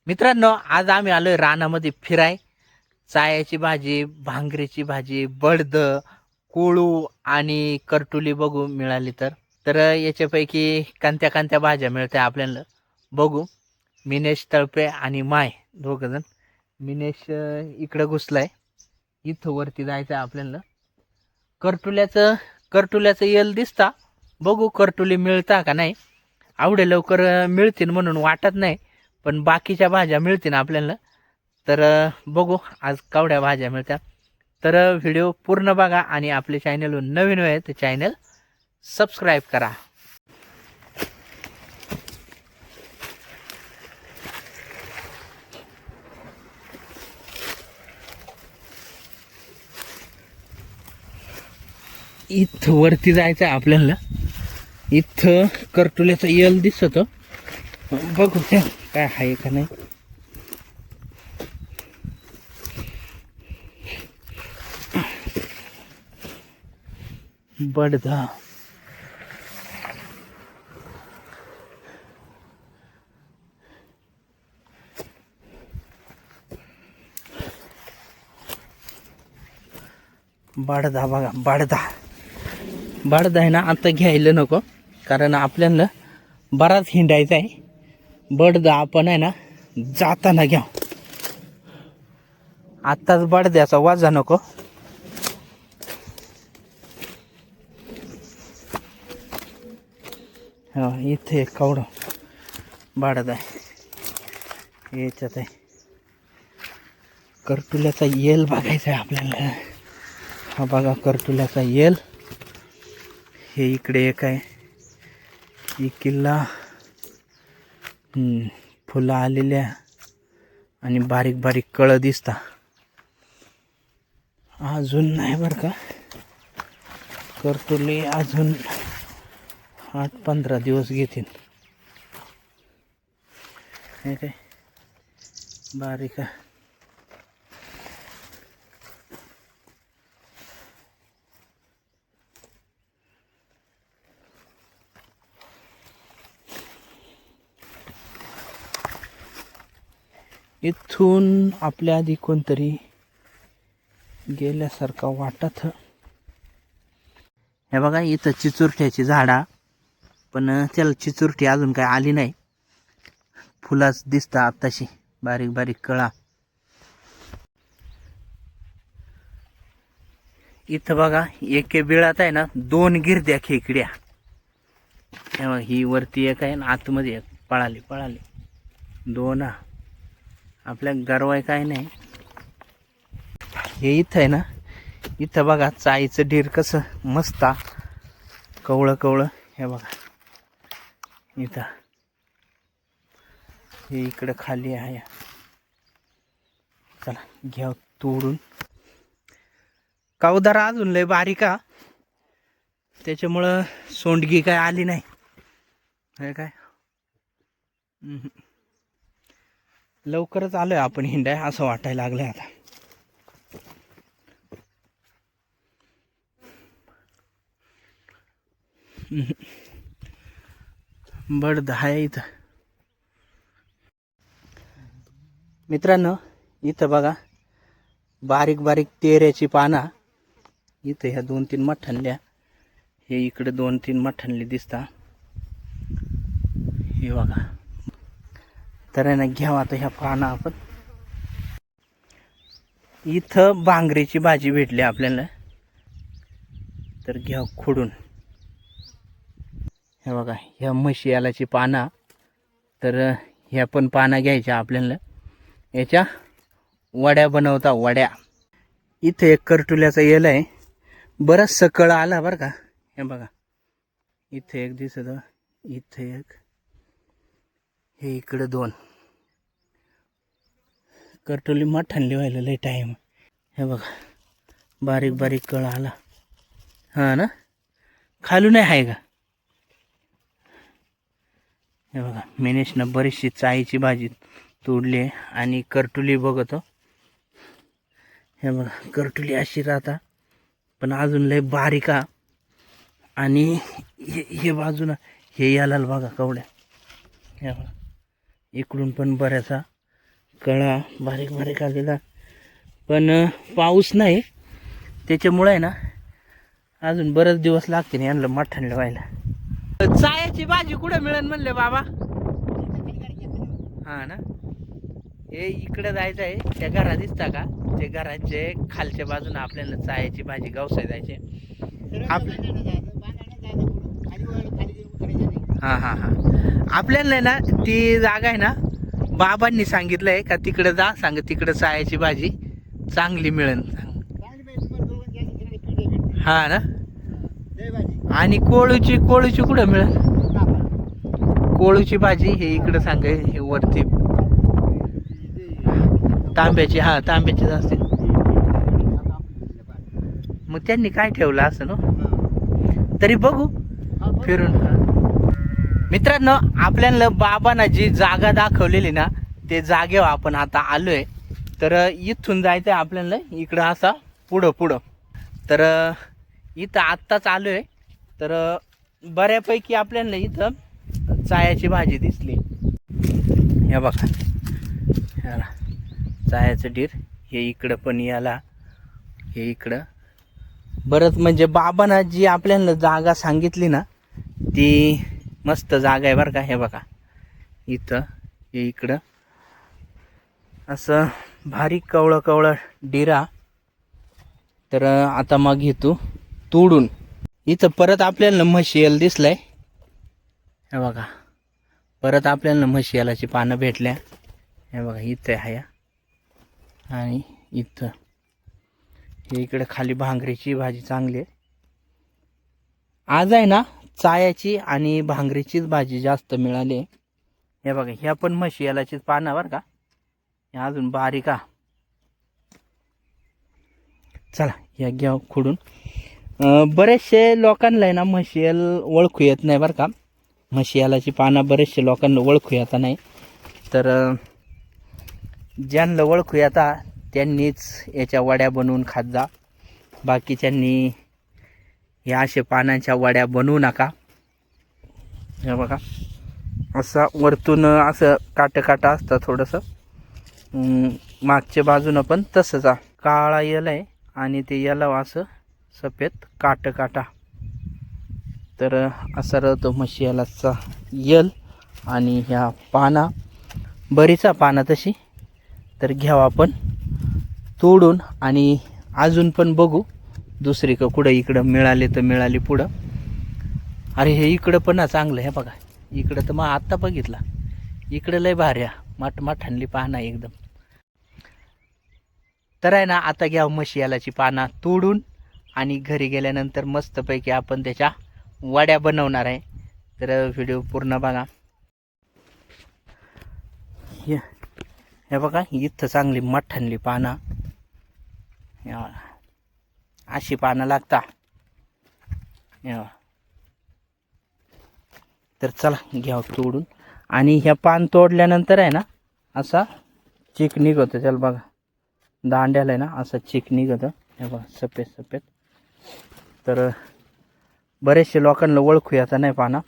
मित्रांनो, आज आम्ही आलोय रानामध्ये फिराय. चायाची भाजी, भांगरीची भाजी, बडद, कोळू आणि करटुली बघू मिळाली तर याच्यापैकी कोणत्या कोणत्या भाज्या मिळत्या आपल्याला बघू. मिनेश तळपे आणि माय दोघ जण. मिनेश इकडं घुसलाय, इथं वरती जायचं आपल्याला. करटुल्याचं करटुल्याचं यल दिसता, बघू करटुली मिळता का नाही. आवडे लवकर मिळतील म्हणून वाटत नाही, पण बाकीच्या भाज्या मिळतील आपल्याला. तर बघू आज कावड्या भाज्या मिळतात. तर व्हिडिओ पूर्ण बघा आणि आपले चॅनल नवीन आहे तर चॅनल सबस्क्राईब करा. इथं वरती जायचं आहे आपल्याला. इथं करटुल्याचं यल दिसत, बघू त्या काय आहे का नाही. बडदा बडदा बघा, बडदा बडदा आहे ना, आता घ्यायला नको कारण आपल्याला बराच हिंडायचा आहे. बडदा आपण आहे ना जाताना घ्या, आत्ताच बडद्याचा वाजा नको. हा इथे एक कावडा बडदा आहे, याच्यात आहे. करटुल्याचा येल बघायचा आहे आपल्याला. हा बघा करटुल्याचा येल. हे इकडे एक आहे, ही किल्ला फुलं आलेल्या आणि बारीक बारीक कळं दिसता. अजून नाही बरं का करटुली, अजून 8-15 दिवस घेतील. हे काय बारीक आहे. इथून आपल्या आधी कोणतरी गेल्यासारखा वाटत. हे बघा इथं चिचुरट्याची झाडा, पण त्याला चिचुरटी अजून काय आली नाही. फुलाच दिसता आत्ताशी बारीक बारीक कळा. इथं बघा एके बिळात आहे ना 2 गिरद्या खेकड्या. ही वरती एक आहे ना आतमध्ये एक. पळाली 2. आपल्या गरवाय काय नाही. हे इथं आहे ना, इथं बघा चाईचं ढीर कसं मस्त कवळं कवळं. हे बघा इथं, हे इकडं खाली आहे. चला घ्या तोडून. कावदारा अजून लय बारीका, त्याच्यामुळं सोंडगी काय आली नाही. हे काय लवकरच आलोय आपण हिंडाय असं वाटायला लागलंय आता. बडद आहे इथं. मित्रांनो इथं बघा बारीक बारीक तेऱ्याची पाना. इथं ह्या 2-3 मठ्ठनल्या, हे इकडे 2-3 मठ्ठनले दिसता. हे बघा. तर आहे ना घ्यावा आता ह्या पाना आपण. इथं भांगरीची भाजी भेटली आपल्याला, तर घ्या खोडून. हे बघा ह्या म्हशी यालाची पाना, तर ह्या पण पाना घ्यायच्या आपल्याला. याच्या वड्या बनवता, वड्या. इथे एक करटुल्याचा येल आहे, बराच सकळ आला बरं का. हे बघा इथे एक दिसत, इथे एक, हे इकडे 2. करटुली मठ्ठनली व्हायला लय टाईम. हे बघा बारीक बारीक कळ आला. हा ना, खालून आहे का. हे बघा मिनेशनं बरीचशी चाईची भाजी तोडली आहे आणि करटुली बघतो. हे बघा करटुली अशी राहता, पण अजून लय बारीका. आणि हे बाजूला हे याला बघा कवड्या. हे बघा इकडून पण बऱ्याचा कळा बारीक बारीक आलेला, पण पाऊस नाही त्याच्यामुळे आहे ना अजून बरेच दिवस लागतील यांना मठ्ठा व्हायला. चायाची भाजी कुठे मिळेल म्हणले बाबा? हा ना, हे इकडे जायचं आहे. त्या घरा दिसता का, ते घराचे खालच्या बाजूने आपल्याला चायाची भाजी गावसाय जायचे. हा हा हा, आपल्याला ना ती जागा आहे ना, बाबांनी सांगितलंय का तिकडे जा, सांग तिकडे चायाची भाजी चांगली मिळेल. हा ना, आणि कोळूची कुठं मिळेल? कोळूची भाजी हे इकडे सांग, हे वरती तांब्याची, हा तांब्याची असते. मग त्यांनी काय ठेवलं असं ना, तरी बघू फिरून. मित्रांनो, आपल्याला बाबांना जी जागा दाखवलेली ना, ते जागेवर आपण आता आलोय. तर इथून जायचं आहे आपल्याला इकडं असा पुढं. तर इथं आत्ताच आलोय. तर बऱ्यापैकी आपल्याला इथं चायाची भाजी दिसली. हे बघा, चायाचं डीर हे इकडं पण याला, हे इकडं बरंच म्हणजे बाबांना जी आपल्याला जागा सांगितली ना, ती मस्त जागा आहे बरं का. हे बघा इथं, हे इकडं असं भारी कवळं डिरा. तर आता मग घेतो तोडून. इथं परत आपल्याला म्हशीयल दिसलंय. हे बघा, परत आपल्याला म्हशीयालाची पानं भेटल्या. हे बघा इथं आहे, आणि इथं हे इकडे खाली भांगरीची भाजी चांगली आहे. आज आहे ना चायाची आणि भांगरीचीच भाजी जास्त मिळाली. हे बघा, ह्या पण म्हशीयालाचीच पानं बरं का, ह्या अजून बारीक. चला या घ्या खुडून. बरेचसे लोकांना आहे ना म्हशीयाल ओळखू येत नाही बरं का. म्हशीयालाची पानं बरेचसे लोकांना ओळखू येता नाही. तर ज्यांना ओळखू येता त्यांनीच याच्या वड्या बनवून खात जा. बाकीच्यांनी या अशा पानांच्या वड्या बनवू नका. हे बघा, असं वरतून असं काटं असतं थोडंसं, मागच्या बाजूनं पण तसंच काळा यल आहे, आणि ते याला असं सफेद काटा. तर असा राहतो म्हशीयालाचा यल. आणि ह्या पाना बरीचा पाना तशी. तर घ्यावा आपण तोडून, आणि अजून पण बघू दुसरी का कुठं इकडं मिळाले तर मिळाली पुढं. अरे हे इकडं पण चांगलं. हे बघा इकडं तर मग आत्ता बघितला, इकडं लय भारी मठमठणली पानं एकदम. तर आहे ना, आता घ्या म्हशीयालाची पानं तोडून, आणि घरी गेल्यानंतर मस्तपैकी आपण त्याच्या वड्या बनवणार आहे. तर व्हिडिओ पूर्ण बघा. हे बघा इथं चांगली मठणली पानं, अशी पानं लागता. तर चला घ्या तोडून. आणि ह्या पान तोडल्यानंतर आहे ना असा चिक निघतं. चल बघा, दांड्याला आहे ना असं चिक निघतं. हे बघा सफेद. तर बरेचसे लोकांना ओळखू येता नाही पाना.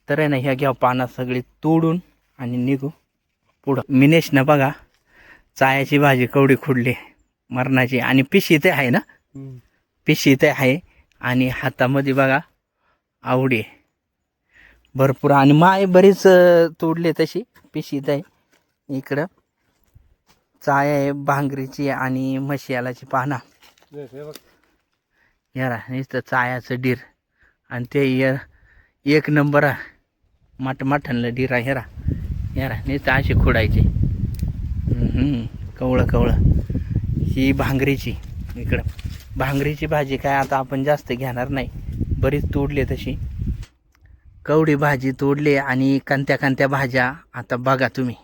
तर आहे ना ह्या घ्या पाना सगळी तोडून आणि निघू पुढं. मिनेशनं बघा चायाची भाजी कवडी खुडली मरणाची, आणि पिशी ते आहे ना, पिशी ते आहे, आणि हातामध्ये बघा आवडी आहे भरपूर. आणि माय बरीच तोडली तशी पिशी आहे. इकडं चाय आहे भांगरीची आणि म्हशीयालाची पाना. यारा नुसतं चायाचं डीर, आणि ते एक नंबर मठमठणलं डीर आहे. यारा नुसतं अशी खोडायची. कवळं ही भांगरीची. इकडं भांगरीची भाजी काय आता आपण जास्त घेणार नाही, बरीच तोडली तशी. कवडी भाजी तोडली, आणि कंत्या भाज्या. आता बघा तुम्ही,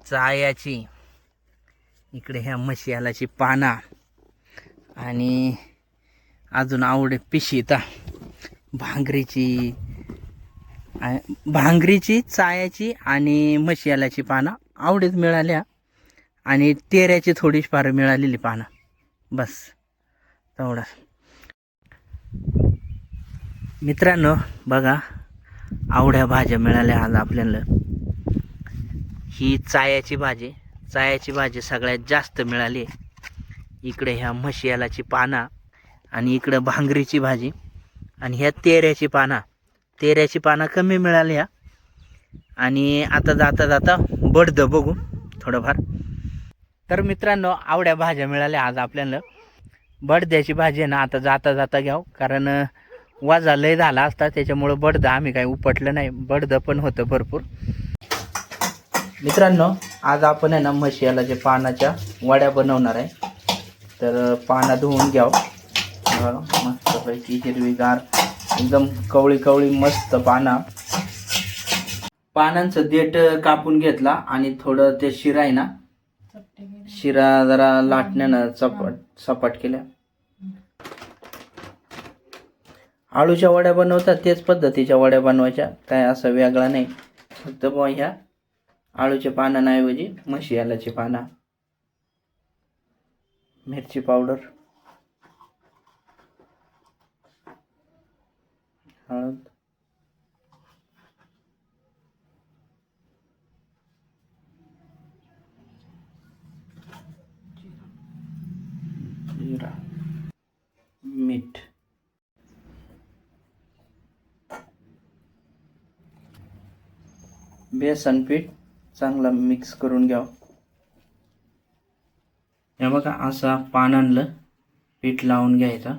चायाची, इकडे ह्या म्हशीयालाची पाना, आणि अजून आवडे पिशीता भांगरीची चायाची आणि म्हशीयालाची पानं आवडीच मिळाल्या, आणि तेऱ्याची थोडीशी फार मिळालेली पानं. बस तेवढा. मित्रांनो बघा, आवड्या भाज्या मिळाल्या आज आपल्याला. ही चायाची भाजी सगळ्यात जास्त मिळाली. इकडे ह्या मशियालाची पानं आणि इकडं भांगरीची भाजी आणि ह्या तेऱ्याची पानं कमी मिळाल्या. आणि आता जाता बडद बघू थोडंफार. तर मित्रांनो, आवड्या भाज्या मिळाल्या आज आपल्याला. बडद्याची भाजी आहे ना आता जाता घ्याव, कारण वाजा लय झाला असता त्याच्यामुळं बडद आम्ही काही उपटलं नाही. बडद पण होतं भरपूर. मित्रांनो, आज आपण आहे ना मशियालाच्या पानाच्या वड्या बनवणार आहे. तर पानं धुवून घ्याव. मस्तपैकी हिरवीगार एकदम कवळी मस्त पानांचं देठ कापून घेतला आणि थोडं ते शिरा आहे ना, शिरा जरा लाटण्यानं सपाट केल्या. आळूच्या वड्या बनवतात तेच पद्धतीच्या वड्या बनवायच्या, काय असं वेगळा नाही. फक्त बुवा ह्या आळूच्या पानांऐवजी मशियालाची पानं, मिरची पावडर, हळद, जिरा, मीठ, बेसन पीठ चांगला मिक्स करून घ्यावं. हे बघा, असा पानांना पीठ लावून घ्यायचा.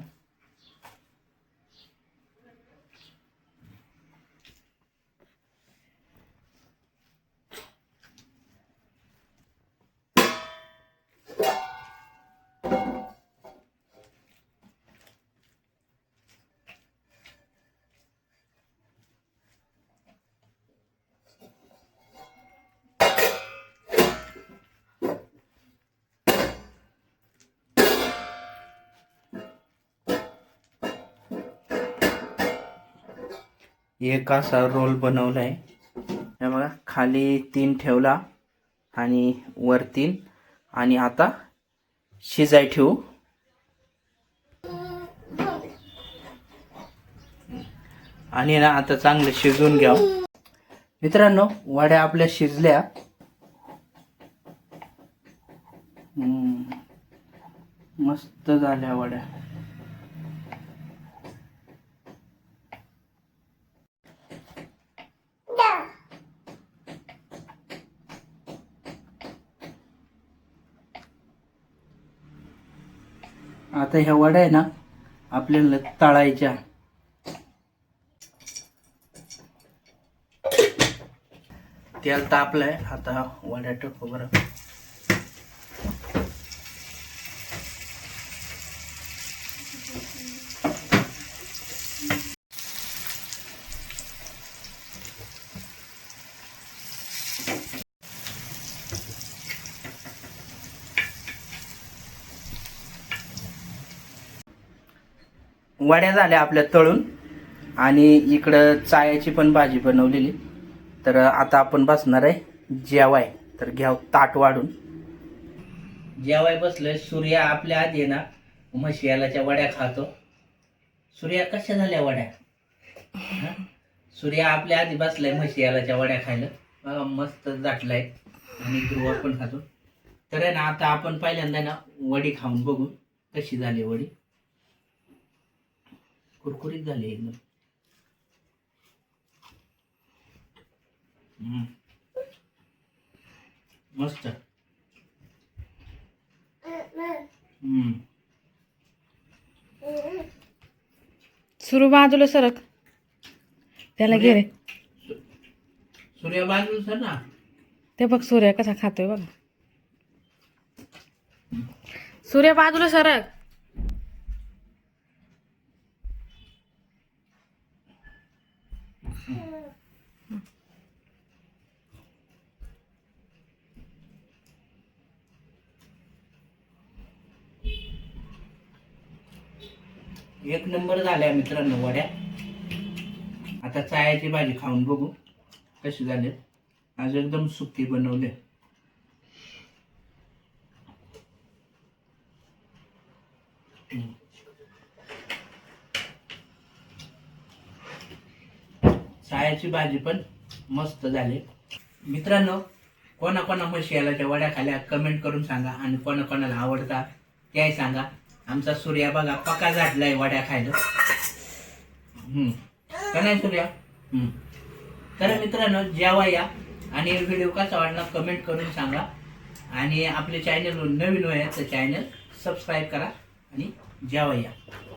एक असा रोल बनवलाय. हे बघा, खाली 3 ठेवला आणि वर 3, आणि आता शिजाय ठेवू. आणि ना आता चांगलं शिजवून घ्या. मित्रांनो, वड्या आपल्या शिजल्या. मस्त झाल्या वड्या. आता ह्या वड्या आहे ना आपल्याला तळायच्या. तेल तापलंय, आता वड्या टाकू बरं. वड्या झाल्या आपल्या तळून, आणि इकडं चायाची पण भाजी बनवलेली. तर आता आपण बसणार आहे जेवाय. तर घ्याव ताट वाढून. जेवाय बसलोय. सूर्या आपल्या आधी ना मशियालाच्या वड्या खातो. सूर्या, कशा झाल्या वड्या? सूर्या आपल्या आधी बसलाय मशियालाच्या वड्या खायला. बघा, मस्त जाटलाय. आणि ध्रुवा पण खातो. तर आहे ना आता आपण पहिल्यांदा ना वडी खाऊन बघू कशी झाली वडी. कुरकुरीत झाली एकदम. मस्त. सुरू बाजूला सरक, त्याला घे रे. सूर्या बाजूला सर ना. ते बघ सूर्य कसा खातोय बघ. सूर्य बाजूला सरक. एक नंबर झाल्या मित्रांनो वड्या. आता चायाची भाजी खाऊन बघू कशी झाली. आज एकदम सुकी बनवले. चायाची भाजी पण मस्त झाली. मित्रांनो, कोणा म्हशी याला वड्या खाल्या कमेंट करून सांगा आणि कोणाला आवडतात त्याही सांगा. आमचा सूर्या बघा पका झाडलाय वड्या खायला. का नाही सूर्या? तर मित्रांनो, जेवा या आणि व्हिडिओ कसा वाटला कमेंट करून सांगा. आणि आपले चॅनल नवीन आहे तर चॅनल सबस्क्राईब करा आणि जेवा या.